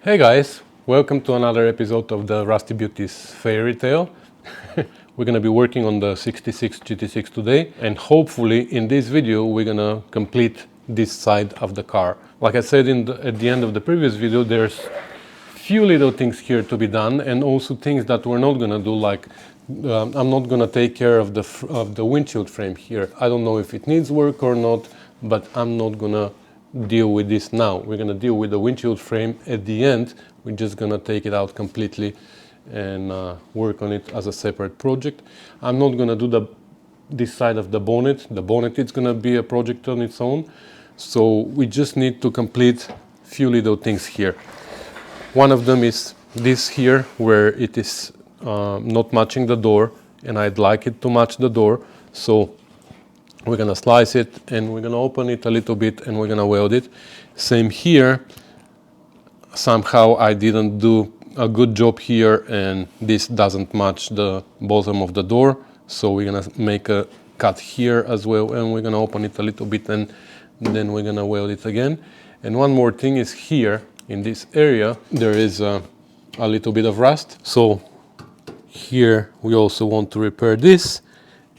Hey guys, welcome to another episode of the Rusty Beauties Fairy Tale. We're gonna be working on the 66 GT6 today, and hopefully in this video we're gonna complete this side of the car. Like I said at the end of the previous video, there's few little things here to be done, and also things that we're not gonna do, like I'm not gonna take care of the windshield frame here. I don't know if it needs work or not, but I'm not gonna deal with this now. We're gonna deal with the windshield frame at the end. We're just gonna take it out completely and work on it as a separate project. I'm not gonna do this side of the bonnet. The bonnet is gonna be a project on its own. So we just need to complete few little things here. One of them is this here, where it is not matching the door, and I'd like it to match the door. So we're gonna slice it and we're gonna open it a little bit and we're gonna weld it. Same here. Somehow I didn't do a good job here and this doesn't match the bottom of the door. So we're gonna make a cut here as well and we're gonna open it a little bit and then we're gonna weld it again. And one more thing is here in this area there is a little bit of rust. So here we also want to repair this,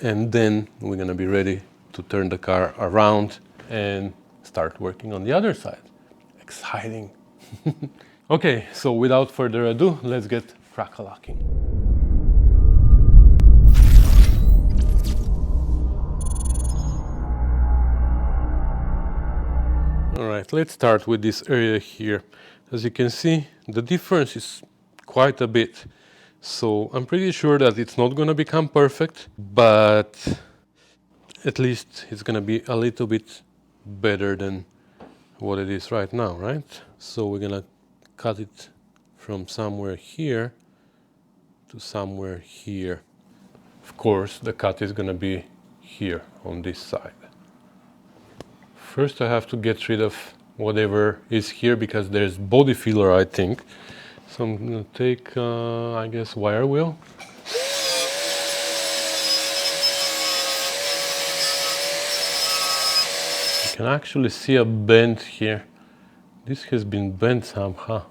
and then we're gonna be ready to turn the car around and start working on the other side. Exciting. Okay, so without further ado, let's get crack-a-lacking. All right, let's start with this area here. As you can see, the difference is quite a bit. So I'm pretty sure that it's not gonna become perfect, but at least it's gonna be a little bit better than what it is right now, right? So we're gonna cut it from somewhere here to somewhere here. Of course, the cut is gonna be here on this side. First I have to get rid of whatever is here because there's body filler, I think. So I'm gonna take, I guess, wire wheel. You can actually see a bend here. This has been bent somehow.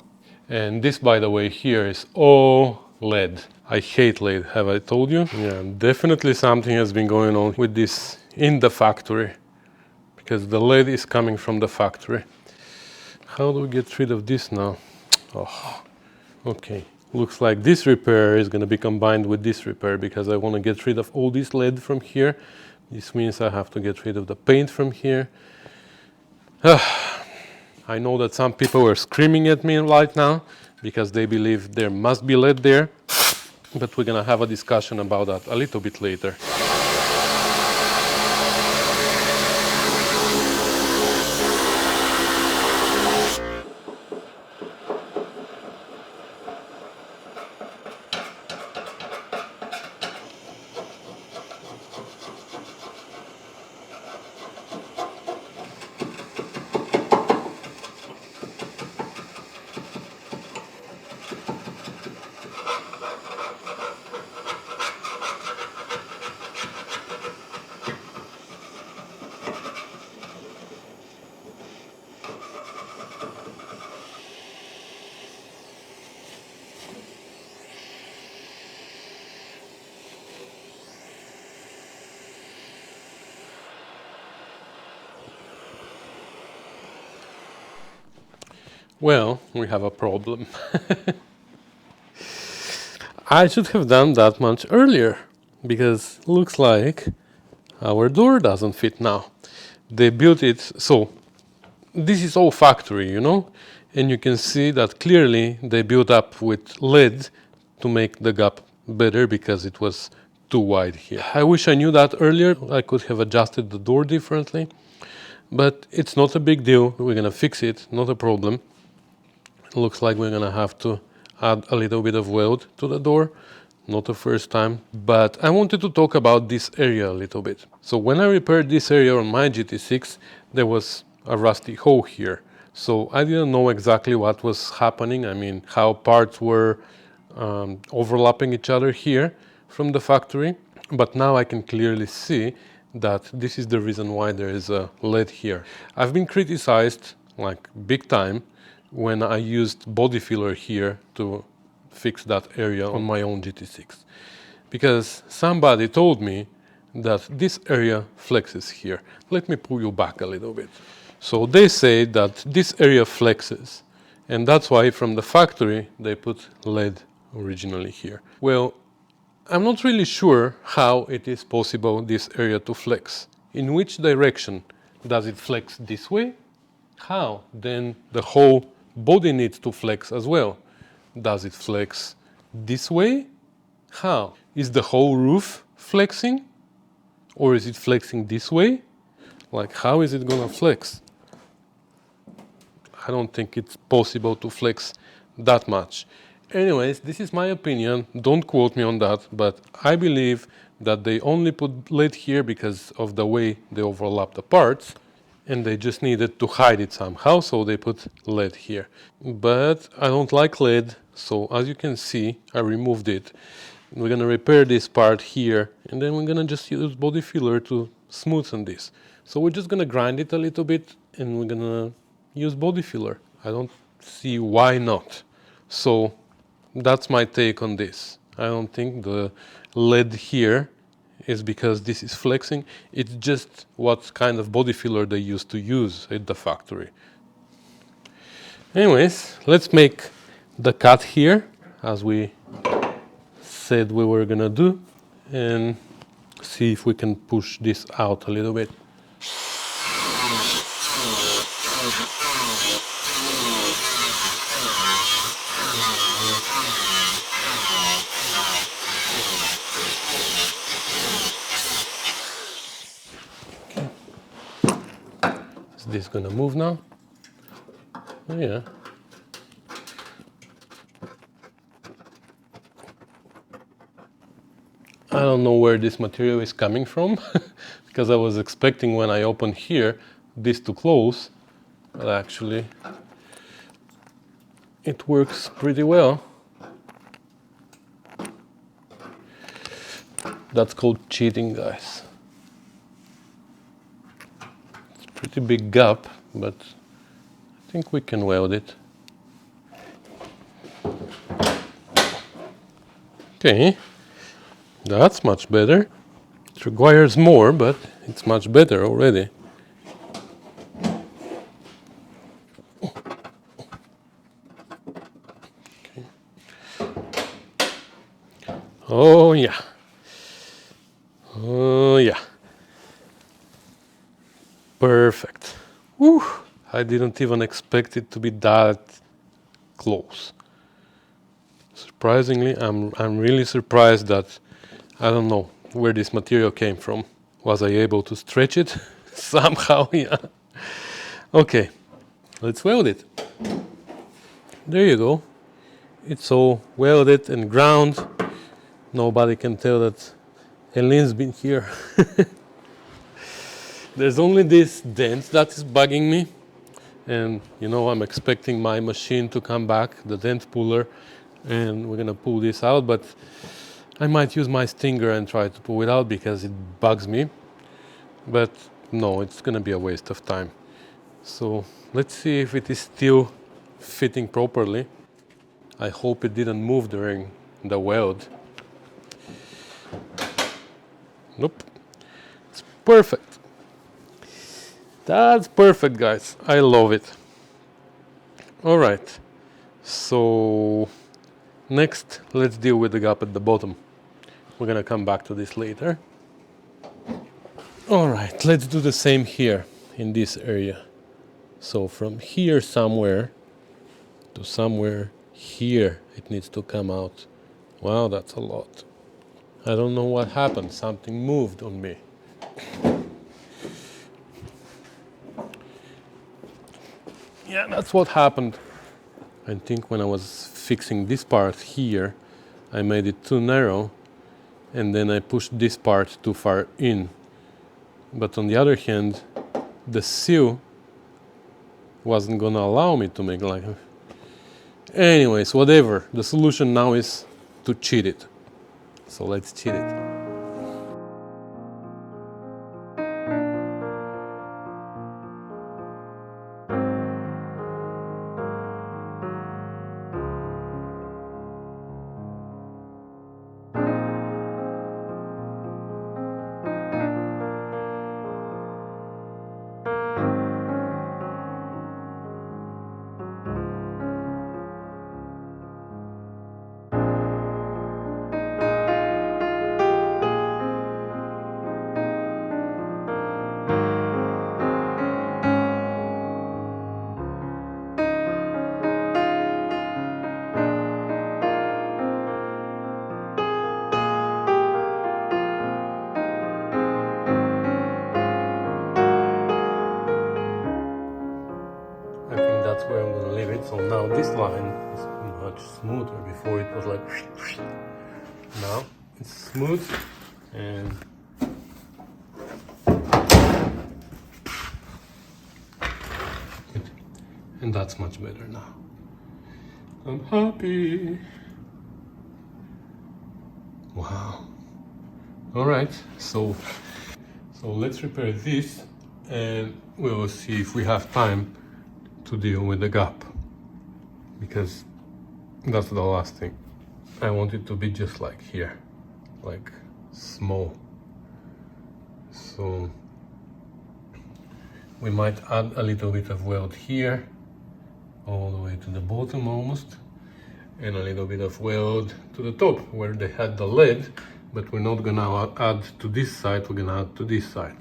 And this, by the way, here is all lead. I hate lead, have I told you? Yeah, definitely something has been going on with this in the factory, because the lead is coming from the factory. How do we get rid of this now? Oh, okay. Looks like this repair is going to be combined with this repair because I want to get rid of all this lead from here. This means I have to get rid of the paint from here. I know that some people are screaming at me right now because they believe there must be lead there, but we're gonna have a discussion about that a little bit later. Well, we have a problem. I should have done that much earlier, because looks like our door doesn't fit now. They built it, so this is all factory, you know, and you can see that clearly they built up with lead to make the gap better because it was too wide here. I wish I knew that earlier. I could have adjusted the door differently, but it's not a big deal. We're gonna fix it, not a problem. Looks like we're gonna have to add a little bit of weld to the door. Not the first time, but I wanted to talk about this area a little bit. So when I repaired this area on my GT6, there was a rusty hole here. So I didn't know exactly what was happening. I mean, how parts were overlapping each other here from the factory. But now I can clearly see that this is the reason why there is a lead here. I've been criticized like big time when I used body filler here to fix that area on my own GT6. Because somebody told me that this area flexes here. Let me pull you back a little bit. So they say that this area flexes, and that's why from the factory they put lead originally here. Well, I'm not really sure how it is possible this area to flex. In which direction? Does it flex this way? How? Then the whole body needs to flex as well. Does it flex this way? How? Is the whole roof flexing? Or is it flexing this way? Like, how is it gonna flex? I don't think it's possible to flex that much. Anyways, this is my opinion. Don't quote me on that, but I believe that they only put lead here because of the way they overlap the parts, and they just needed to hide it somehow, so they put lead here. But I don't like lead, so as you can see, I removed it. We're gonna repair this part here, and then we're gonna just use body filler to smoothen this. So we're just gonna grind it a little bit, and we're gonna use body filler. I don't see why not. So that's my take on this. I don't think the lead here is because this is flexing. It's just what kind of body filler they used to use at the factory. Anyways, let's make the cut here as we said we were gonna do, and see if we can push this out a little bit. Is this gonna move now? Oh, yeah. I don't know where this material is coming from because I was expecting when I open here this to close, but actually it works pretty well. That's called cheating, guys. It's a pretty big gap, but I think we can weld it. Okay, that's much better. It requires more, but it's much better already. Okay. Oh yeah. Oh yeah. Perfect. Whew. I didn't even expect it to be that close. Surprisingly, I'm really surprised that I don't know where this material came from. Was I able to stretch it? Somehow, yeah. Okay, let's weld it. There you go. It's all welded and ground. Nobody can tell that Elin's been here. There's only this dent that is bugging me. And you know, I'm expecting my machine to come back, the dent puller, and we're gonna pull this out, but I might use my stinger and try to pull it out because it bugs me. But no, it's gonna be a waste of time. So let's see if it is still fitting properly. I hope it didn't move during the weld. Nope. It's perfect. That's perfect, guys. I love it. All right. So next, let's deal with the gap at the bottom. We're gonna come back to this later. All right, let's do the same here in this area. So from here somewhere to somewhere here, it needs to come out. Wow, that's a lot. I don't know what happened. Something moved on me. Yeah, that's what happened. I think when I was fixing this part here, I made it too narrow, and then I pushed this part too far in. But on the other hand, the seal wasn't gonna allow me to make like... Anyways, whatever. The solution now is to cheat it. So let's cheat it. Now this line is much smoother. Before it was like now it's smooth and that's much better now. I'm happy. Wow. All right, so let's repair this and we will see if we have time to deal with the gap, because that's the last thing. I want it to be just like here, like small. So we might add a little bit of weld here, all the way to the bottom almost, and a little bit of weld to the top where they had the lead, but we're not gonna add to this side, we're gonna add to this side.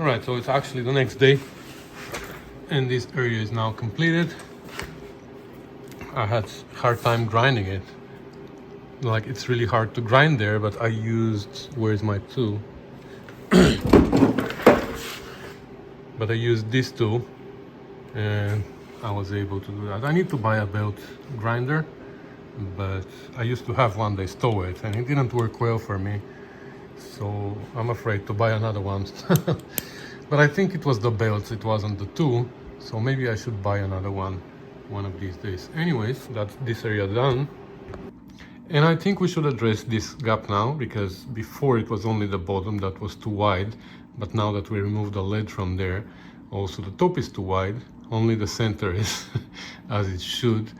Alright, so it's actually the next day and this area is now completed. I had a hard time grinding it. Like, it's really hard to grind there, but I used, where's my tool? But I used this tool and I was able to do that. I need to buy a belt grinder, but I used to have one, they stole it and it didn't work well for me. So I'm afraid to buy another one. But I think it was the belt, it wasn't the tool. So maybe I should buy another one of these days. Anyways, that's this area done. And I think we should address this gap now, because before it was only the bottom that was too wide. But now that we removed the lead from there, also the top is too wide. Only the center is as it should.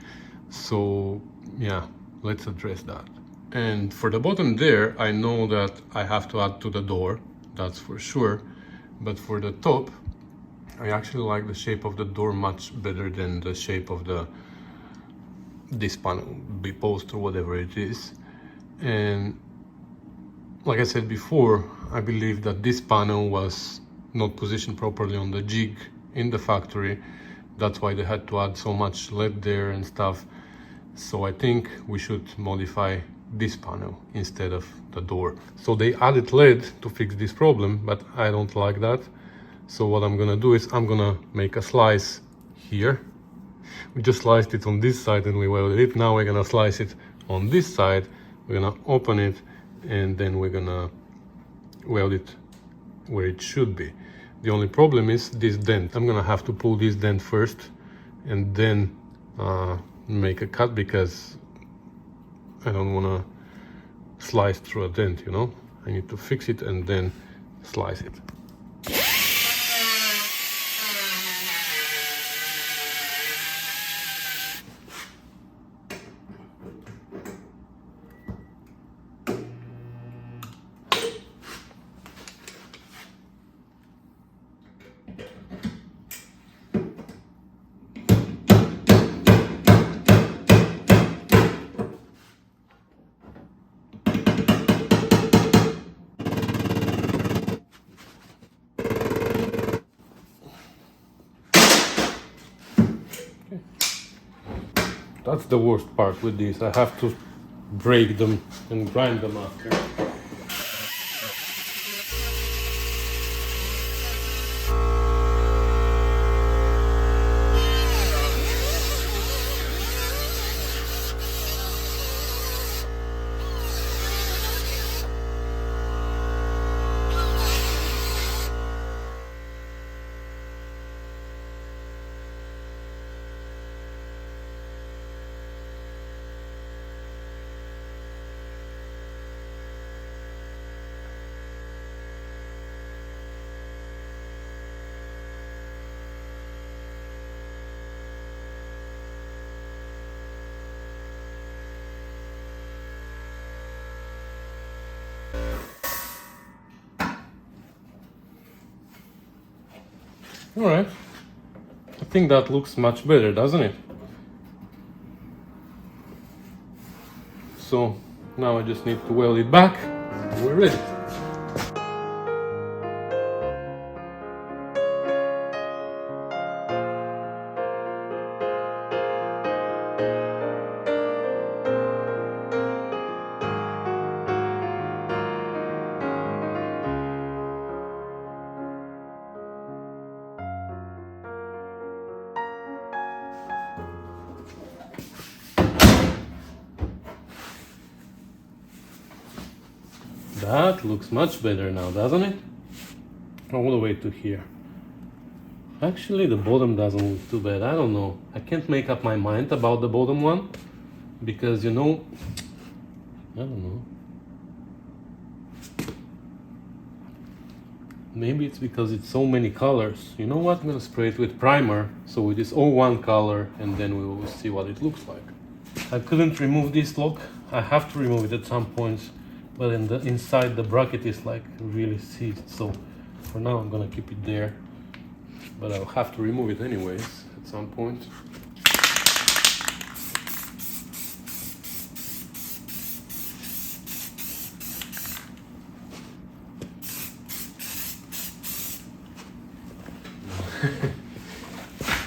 So yeah, let's address that. And for the bottom there, I know that I have to add to the door, that's for sure. But for the top, I actually like the shape of the door much better than the shape of this panel, post or whatever it is. And like I said before, I believe that this panel was not positioned properly on the jig in the factory. That's why they had to add so much lead there and stuff. So I think we should modify this panel instead of the door. So they added lead to fix this problem, but I don't like that. So what I'm gonna do is I'm gonna make a slice here. We just sliced it on this side and we welded it. Now we're gonna slice it on this side. We're gonna open it and then we're gonna weld it where it should be. The only problem is this dent. I'm gonna have to pull this dent first and then make a cut, because I don't want to slice through a dent, you know. I need to fix it and then slice it. That's the worst part with these. I have to break them and grind them after. Alright, I think that looks much better, doesn't it? So now I just need to weld it back and we're ready. That looks much better now, doesn't it? All the way to here. Actually, the bottom doesn't look too bad. I don't know. I can't make up my mind about the bottom one because, you know, I don't know. Maybe it's because it's so many colors. You know what? I'm gonna spray it with primer so it is all one color and then we will see what it looks like. I couldn't remove this lock. I have to remove it at some points. But inside the bracket is like really seized, so for now I'm gonna keep it there. But I'll have to remove it anyways at some point.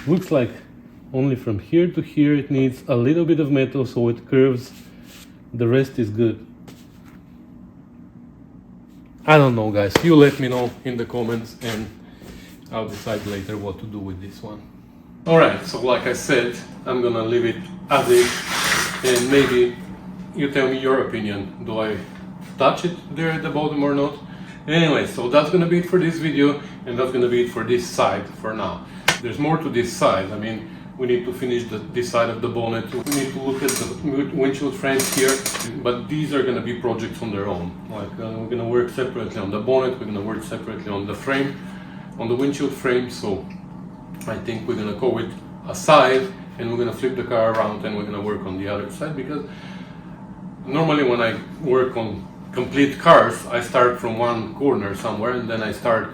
Looks like only from here to here it needs a little bit of metal so it curves. The rest is good. I don't know, guys. You let me know in the comments and I'll decide later what to do with this one. Alright, so like I said, I'm gonna leave it as is and maybe you tell me your opinion. Do I touch it there at the bottom or not? Anyway, so that's gonna be it for this video and that's gonna be it for this side for now. There's more to this side. I mean, we need to finish this side of the bonnet. We need to look at the windshield frames here, but these are going to be projects on their own. Like we're going to work separately on the bonnet, we're going to work separately on the frame, on the windshield frame. So I think we're going to go with a side and we're going to flip the car around and we're going to work on the other side, because normally when I work on complete cars, I start from one corner somewhere and then I start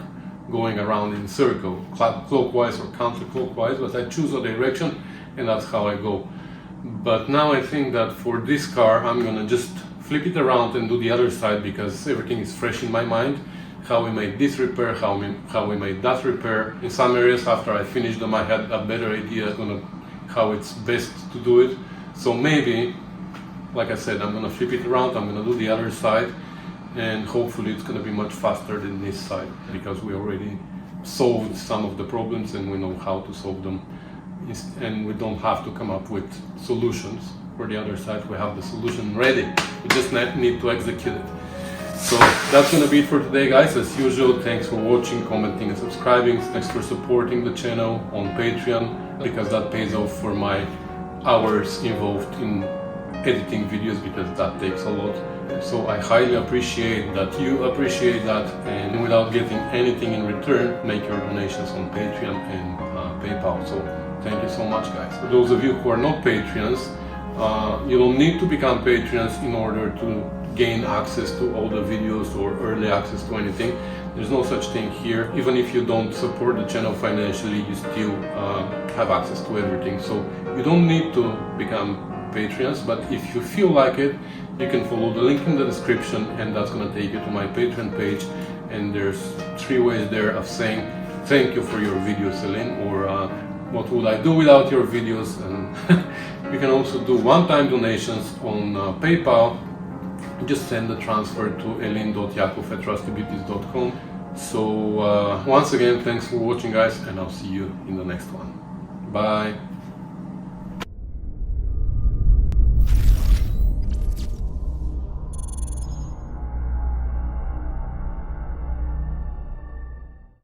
going around in circle, clockwise or counterclockwise, but I choose a direction and that's how I go. But now I think that for this car I'm gonna just flip it around and do the other side, because everything is fresh in my mind. How we made this repair, how we made that repair. In some areas after I finished them I had a better idea on how it's best to do it. So maybe, like I said, I'm gonna flip it around, I'm gonna do the other side, and hopefully it's going to be much faster than this side, because we already solved some of the problems and we know how to solve them, and we don't have to come up with solutions. For the other side we have the solution ready, we just need to execute it. So that's going to be it for today, guys. As usual, thanks for watching, commenting and subscribing. Thanks for supporting the channel on Patreon, because that pays off for my hours involved in editing videos, because that takes a lot. So I highly appreciate that you appreciate that, and without getting anything in return, make your donations on Patreon and PayPal. So thank you so much, guys. For those of you who are not Patreons, you don't need to become Patreons in order to gain access to all the videos or early access to anything. There's no such thing here. Even if you don't support the channel financially, you still have access to everything. So you don't need to become Patreons, but if you feel like it, you can follow the link in the description and that's going to take you to my Patreon page, and there's 3 ways there of saying thank you for your videos, Elin, or what would I do without your videos, and You can also do one-time donations on PayPal. Just send the transfer to elin.yakov@rustybeauties.com. So once again, thanks for watching, guys, and I'll see you in the next one. Bye.